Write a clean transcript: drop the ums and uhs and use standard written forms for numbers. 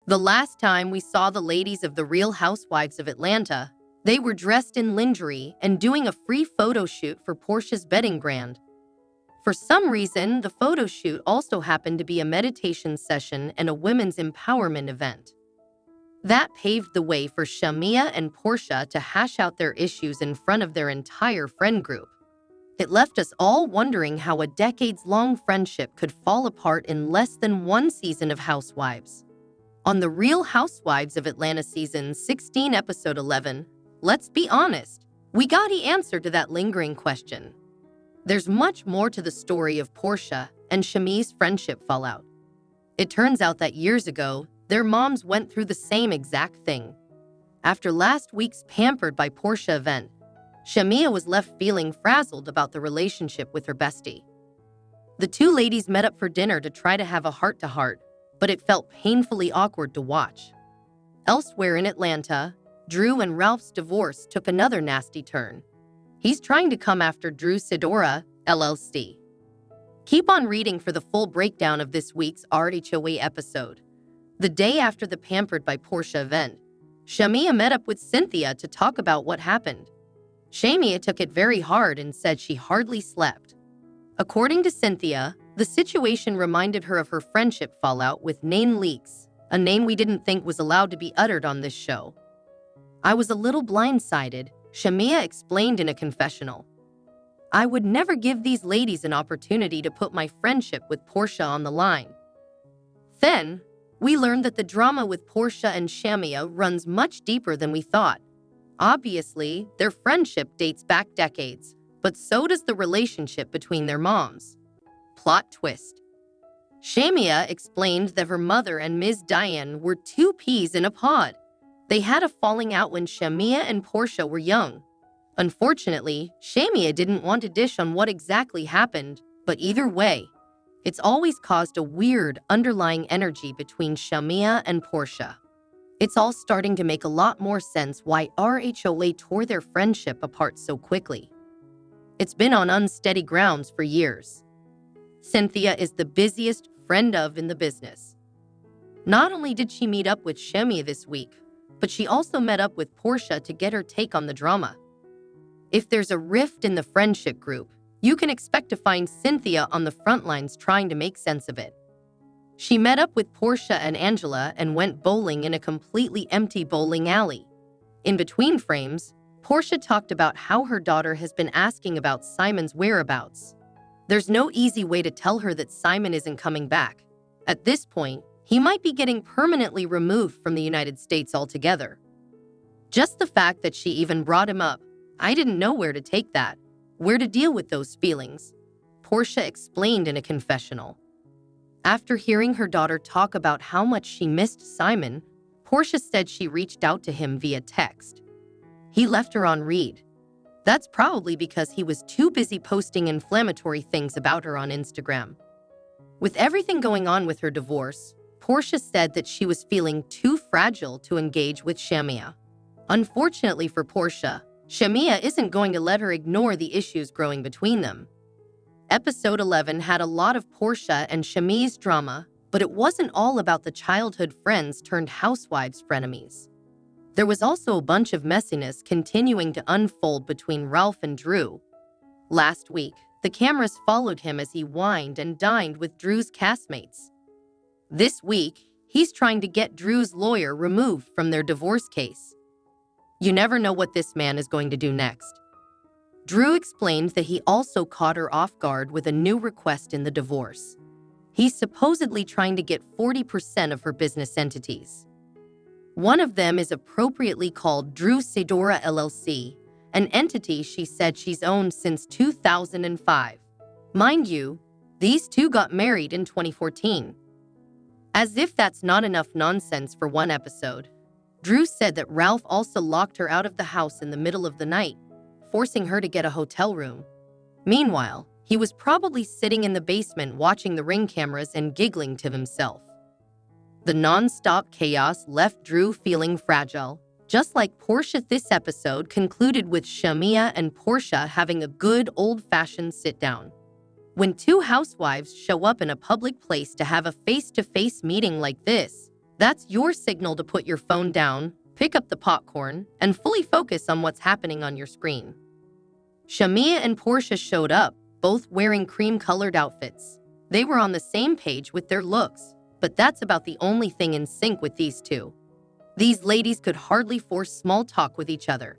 The last time we saw the ladies of the Real Housewives of Atlanta, they were dressed in lingerie and doing a free photo shoot for Porsha's wedding brand. For some reason, the photo shoot also happened to be a meditation session and a women's empowerment event. That paved the way for Shamea and Porsha to hash out their issues in front of their entire friend group. It left us all wondering how a decades-long friendship could fall apart in less than one season of Housewives. On the Real Housewives of Atlanta Season 16, Episode 11, let's be honest, we got the answer to that lingering question. There's much more to the story of Porsha and Shamea's friendship fallout. It turns out that years ago, their moms went through the same exact thing. After last week's Pampered by Porsha event, Shamea was left feeling frazzled about the relationship with her bestie. The two ladies met up for dinner to try to have a heart-to-heart, but it felt painfully awkward to watch. Elsewhere in Atlanta, Drew and Ralph's divorce took another nasty turn. He's trying to come after Drew Sidora, LLC. Keep on reading for the full breakdown of this week's RHOA episode. The day after the Pampered by Porsha event, Shamea met up with Cynthia to talk about what happened. Shamea took it very hard and said she hardly slept. According to Cynthia, the situation reminded her of her friendship fallout with NeNe Leakes, a name we didn't think was allowed to be uttered on this show. I was a little blindsided, Shamea explained in a confessional. I would never give these ladies an opportunity to put my friendship with Porsha on the line. Then, we learned that the drama with Porsha and Shamea runs much deeper than we thought. Obviously, their friendship dates back decades, but so does the relationship between their moms. Plot twist. Shamea explained that her mother and Ms. Diane were two peas in a pod. They had a falling out when Shamea and Porsha were young. Unfortunately, Shamea didn't want to dish on what exactly happened, but either way, it's always caused a weird underlying energy between Shamea and Porsha. It's all starting to make a lot more sense why RHOA tore their friendship apart so quickly. It's been on unsteady grounds for years. Cynthia is the busiest friend of in the business. Not only did she meet up with Shamea this week, but she also met up with Porsha to get her take on the drama. If there's a rift in the friendship group, you can expect to find Cynthia on the front lines trying to make sense of it. She met up with Porsha and Angela and went bowling in a completely empty bowling alley. In between frames, Porsha talked about how her daughter has been asking about Simon's whereabouts. There's no easy way to tell her that Simon isn't coming back. At this point, he might be getting permanently removed from the United States altogether. Just the fact that she even brought him up, I didn't know where to take that, where to deal with those feelings, Porsha explained in a confessional. After hearing her daughter talk about how much she missed Simon, Porsha said she reached out to him via text. He left her on read. That's probably because he was too busy posting inflammatory things about her on Instagram. With everything going on with her divorce, Porsha said that she was feeling too fragile to engage with Shamea. Unfortunately for Porsha, Shamea isn't going to let her ignore the issues growing between them. Episode 11 had a lot of Porsha and Shamea's drama, but it wasn't all about the childhood friends turned housewives frenemies. There was also a bunch of messiness continuing to unfold between Ralph and Drew. Last week, the cameras followed him as he wined and dined with Drew's castmates. This week, he's trying to get Drew's lawyer removed from their divorce case. You never know what this man is going to do next. Drew explained that he also caught her off guard with a new request in the divorce. He's supposedly trying to get 40% of her business entities. One of them is appropriately called Drew Sidora LLC, an entity she said she's owned since 2005. Mind you, these two got married in 2014. As if that's not enough nonsense for one episode, Drew said that Ralph also locked her out of the house in the middle of the night, forcing her to get a hotel room. Meanwhile, he was probably sitting in the basement watching the ring cameras and giggling to himself. The non-stop chaos left Drew feeling fragile, just like Porsha. This episode concluded with Shamea and Porsha having a good old-fashioned sit-down. When two housewives show up in a public place to have a face-to-face meeting like this, That's your signal to put your phone down, pick up the popcorn, and fully focus on what's happening on your screen. Shamea and Porsha showed up, both wearing cream-colored outfits. They were on the same page with their looks, but that's about the only thing in sync with these two. These ladies could hardly force small talk with each other.